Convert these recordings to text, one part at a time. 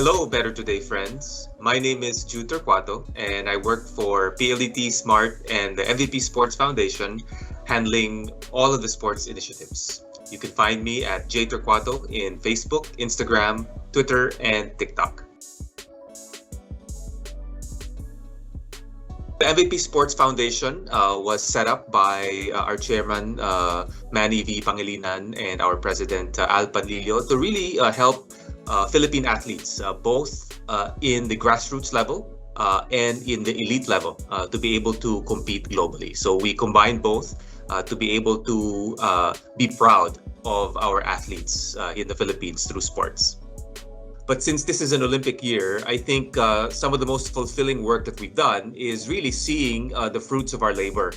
Hello, Better Today friends. My name is Jude Torquato and I work for PLDT Smart and the MVP Sports Foundation, handling all of the sports initiatives. You can find me at J Torquato in Facebook, Instagram, Twitter, and TikTok. The MVP Sports Foundation was set up by our chairman, Manny V. Pangilinan, and our president, Al Panlilio, to really help Philippine athletes, both in the grassroots level and in the elite level, to be able to compete globally. So we combine both to be able to be proud of our athletes in the Philippines through sports. But since this is an Olympic year, I think some of the most fulfilling work that we've done is really seeing the fruits of our labor.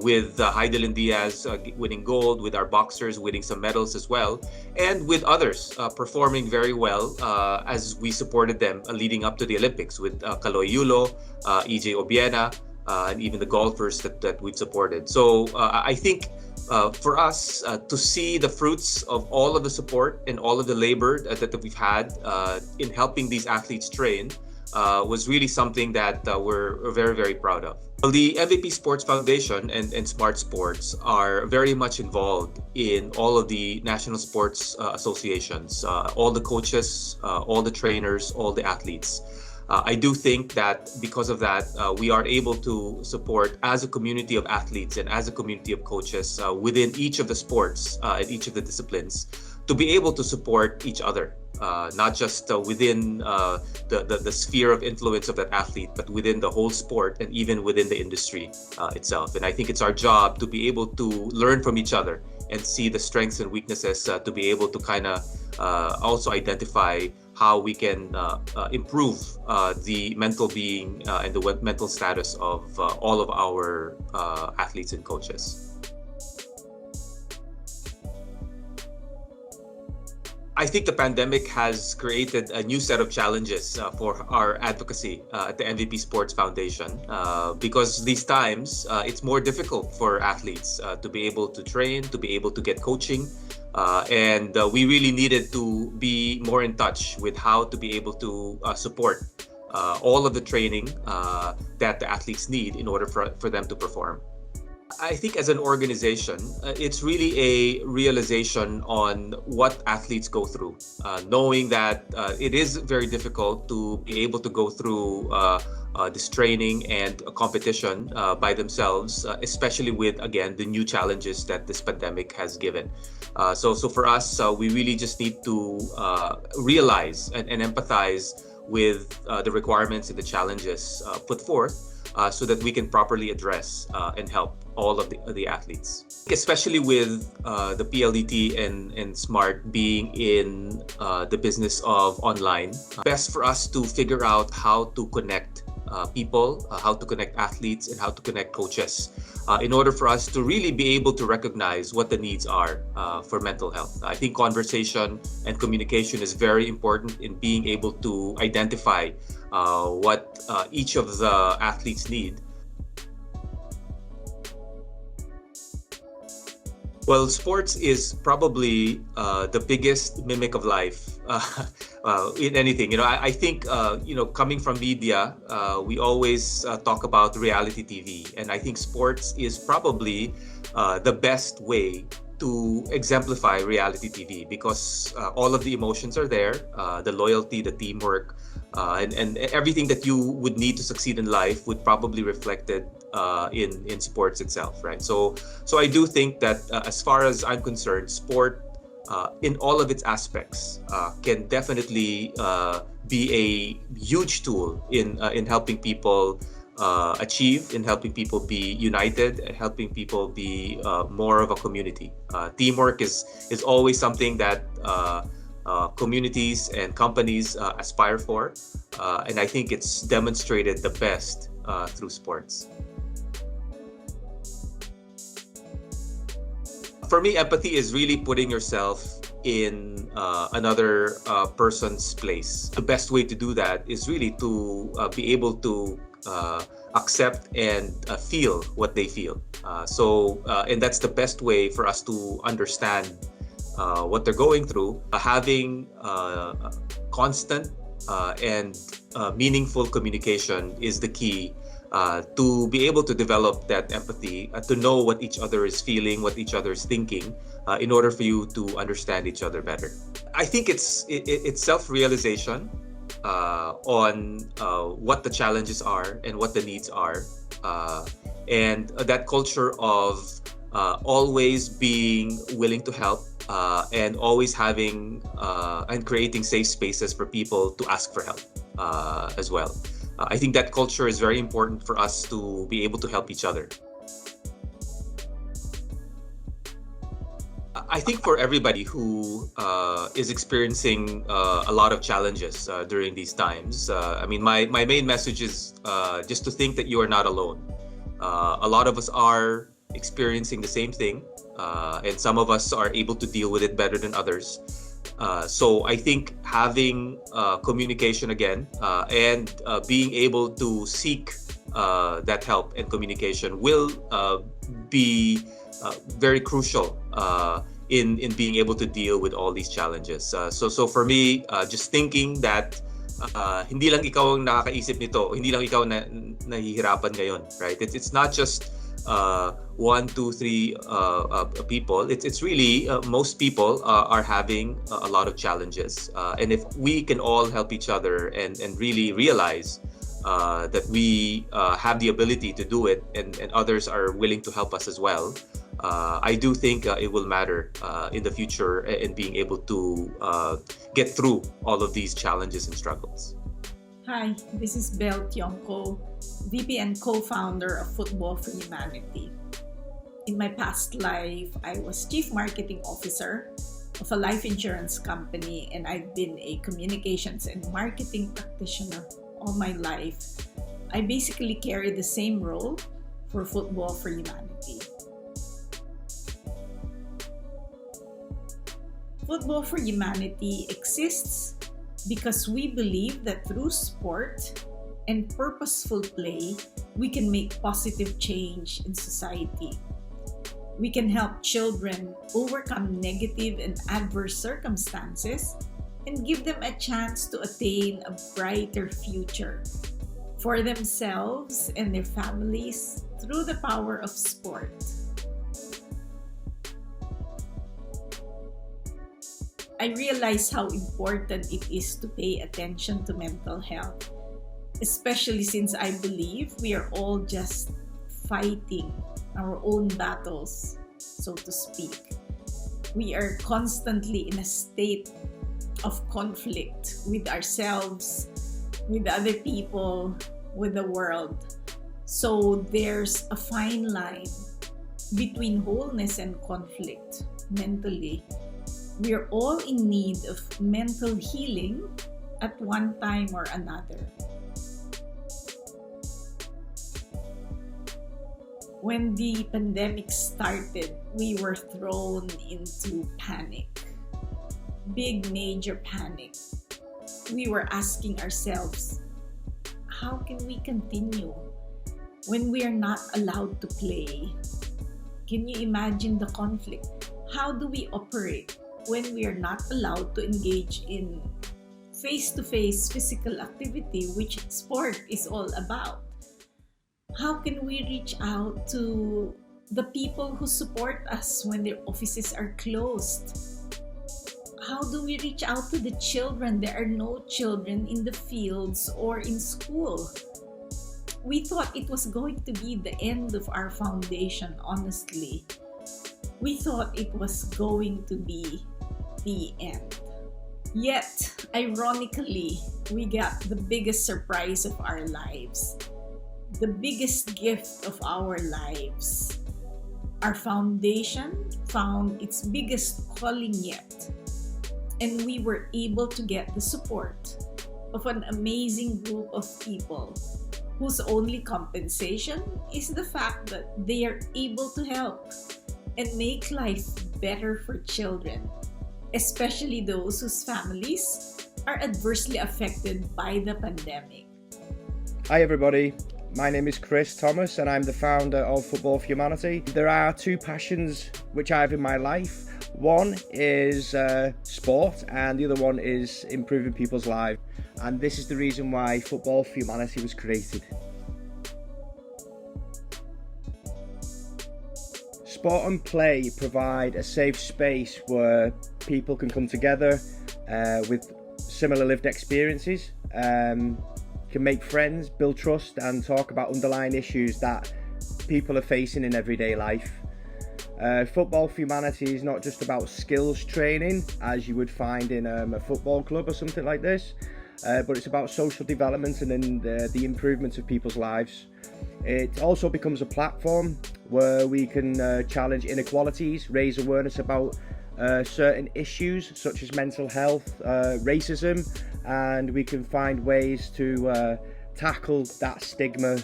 With Heidelin Diaz winning gold, with our boxers winning some medals as well, and with others performing very well as we supported them leading up to the Olympics with Kaloy Yulo, EJ Obiena, and even the golfers that we've supported. So I think for us to see the fruits of all of the support and all of the labor that we've had in helping these athletes train was really something that we're very, very proud of. Well, the MVP Sports Foundation and Smart Sports are very much involved in all of the national sports associations, all the coaches, all the trainers, all the athletes. I do think that because of that, we are able to support as a community of athletes and as a community of coaches within each of the sports and each of the disciplines to be able to support each other, not just within the sphere of influence of that athlete, but within the whole sport and even within the industry itself. And I think it's our job to be able to learn from each other and see the strengths and weaknesses to be able to kind of also identify how we can improve the mental being and the mental status of all of our athletes and coaches. I think the pandemic has created a new set of challenges for our advocacy at the MVP Sports Foundation because these times it's more difficult for athletes to be able to train, to be able to get coaching, and we really needed to be more in touch with how to be able to support all of the training that the athletes need in order for them to perform. I think as an organization, it's really a realization on what athletes go through, knowing that it is very difficult to be able to go through this training and a competition by themselves, especially with, again, the new challenges that this pandemic has given. So for us, we really just need to realize and empathize with the requirements and the challenges put forth so that we can properly address and help all of the athletes. Especially with the PLDT and Smart being in the business of online, best for us to figure out how to connect people, how to connect athletes, and how to connect coaches in order for us to really be able to recognize what the needs are for mental health. I think conversation and communication is very important in being able to identify what each of the athletes need. Well, sports is probably the biggest mimic of life in anything. I think, coming from media, we always talk about reality TV. And I think sports is probably the best way to exemplify reality TV because all of the emotions are there, the loyalty, the teamwork, and everything that you would need to succeed in life would probably reflected in sports itself, right? So I do think that as far as I'm concerned, sport in all of its aspects can definitely be a huge tool in helping people achieve, in helping people be united, and helping people be more of a community. Teamwork is always something that communities and companies aspire for, and I think it's demonstrated the best through sports. For me, empathy is really putting yourself in another person's place. The best way to do that is really to be able to accept and feel what they feel. And that's the best way for us to understand what they're going through. Having constant and meaningful communication is the key to be able to develop that empathy, to know what each other is feeling, what each other is thinking, in order for you to understand each other better. I think it's self-realization on what the challenges are and what the needs are, and that culture of always being willing to help, and always having and creating safe spaces for people to ask for help as well. I think that culture is very important for us to be able to help each other. I think for everybody who is experiencing a lot of challenges during these times, my main message is just to think that you are not alone. A lot of us are experiencing the same thing, and some of us are able to deal with it better than others. So I think having communication again, and being able to seek that help and communication will be very crucial in being able to deal with all these challenges. So for me, just thinking that hindi lang ikaw ang nakakaisip nito, hindi lang ikaw na nahihirapan ngayon, right? It's not just 1, 2, 3 people. It's really most people are having a lot of challenges, and if we can all help each other and really realize that we have the ability to do it, and others are willing to help us as well, I do think it will matter in the future in being able to get through all of these challenges and struggles. Hi, this is Bel Tiongco, VP and co-founder of Football for Humanity. In my past life, I was Chief Marketing Officer of a life insurance company, and I've been a communications and marketing practitioner all my life. I basically carry the same role for Football for Humanity. Football for Humanity exists because we believe that through sport and purposeful play, we can make positive change in society. We can help children overcome negative and adverse circumstances and give them a chance to attain a brighter future for themselves and their families through the power of sport. I realize how important it is to pay attention to mental health, especially since I believe we are all just fighting our own battles, so to speak. We are constantly in a state of conflict with ourselves, with other people, with the world. So there's a fine line between wholeness and conflict mentally. We are all in need of mental healing at one time or another. When the pandemic started, we were thrown into panic. Big, major panic. We were asking ourselves, how can we continue when we are not allowed to play? Can you imagine the conflict? How do we operate when we are not allowed to engage in face-to-face physical activity, which sport is all about? How can we reach out to the people who support us when their offices are closed? How do we reach out to the children? There are no children in the fields or in school. We thought it was going to be the end of our foundation, honestly. We thought it was going to be the end. Yet, ironically, we got the biggest surprise of our lives. The biggest gift of our lives. Our foundation found its biggest calling yet. And we were able to get the support of an amazing group of people whose only compensation is the fact that they are able to help and make life better for children, especially those whose families are adversely affected by the pandemic. Hi everybody, my name is Chris Thomas and I'm the founder of Football for Humanity. There are two passions which I have in my life. One is sport and the other one is improving people's lives. and this is the reason why Football for Humanity was created. Sport and play provide a safe space where people can come together with similar lived experiences, can make friends, build trust, and talk about underlying issues that people are facing in everyday life. Football for Humanity is not just about skills training, as you would find in a football club or something like this, but it's about social development and then the improvement of people's lives. It also becomes a platform where we can challenge inequalities, raise awareness about certain issues such as mental health, racism, and we can find ways to tackle that stigma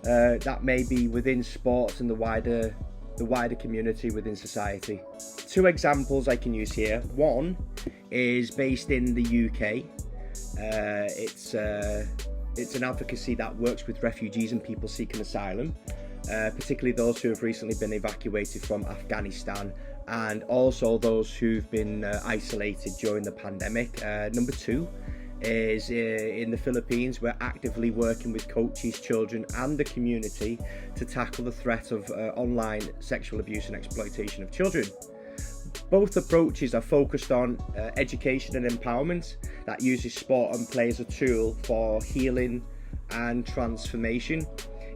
that may be within sports and the wider community within society. Two examples I can use here. One is based in the UK. It's an advocacy that works with refugees and people seeking asylum, particularly those who have recently been evacuated from Afghanistan, and also those who've been isolated during the pandemic. Number two is in the Philippines. We're actively working with coaches, children and the community to tackle the threat of online sexual abuse and exploitation of children. Both approaches are focused on education and empowerment that uses sport and play as a tool for healing and transformation.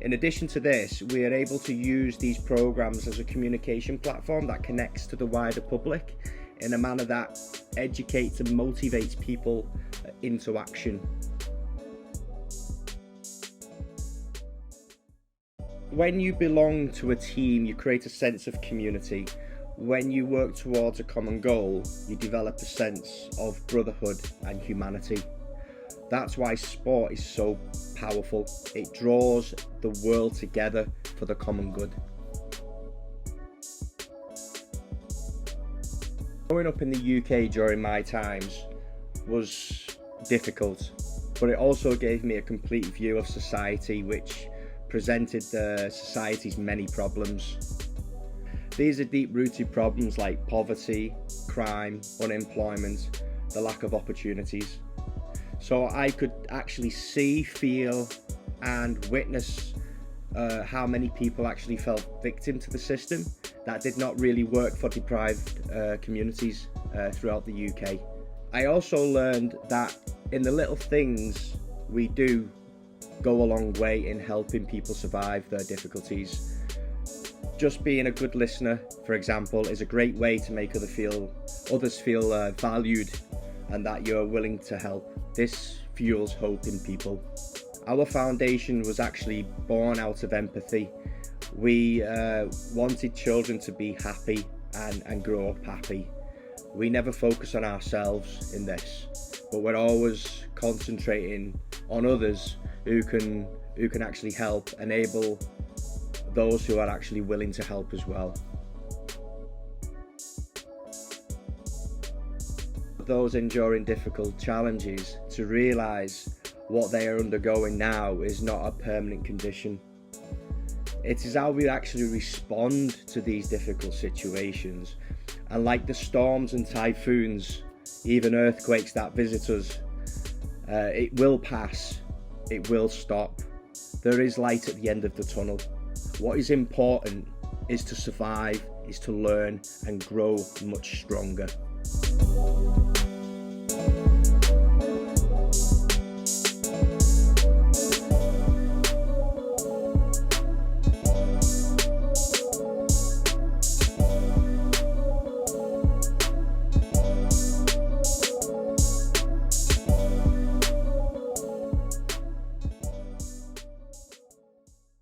In addition to this, we are able to use these programs as a communication platform that connects to the wider public in a manner that educates and motivates people into action. When you belong to a team, you create a sense of community. When you work towards a common goal, you develop a sense of brotherhood and humanity. That's why sport is so powerful. It draws the world together for the common good. Growing up in the UK during my times was difficult, but it also gave me a complete view of society which presented the society's many problems. These are deep-rooted problems like poverty, crime, unemployment, the lack of opportunities. So I could actually see, feel and witness how many people actually fell victim to the system that did not really work for deprived communities throughout the UK. I also learned that in the little things we do go a long way in helping people survive their difficulties. Just being a good listener, for example, is a great way to make others feel valued and that you're willing to help. This fuels hope in people. Our foundation was actually born out of empathy. We wanted children to be happy and grow up happy. We never focus on ourselves in this, but we're always concentrating on others who can actually help, enable those who are actually willing to help as well. Those enduring difficult challenges to realise what they are undergoing now is not a permanent condition. It is how we actually respond to these difficult situations, and like the storms and typhoons, even earthquakes that visit us, it will pass, it will stop. There is light at the end of the tunnel. What is important is to survive, is to learn and grow much stronger.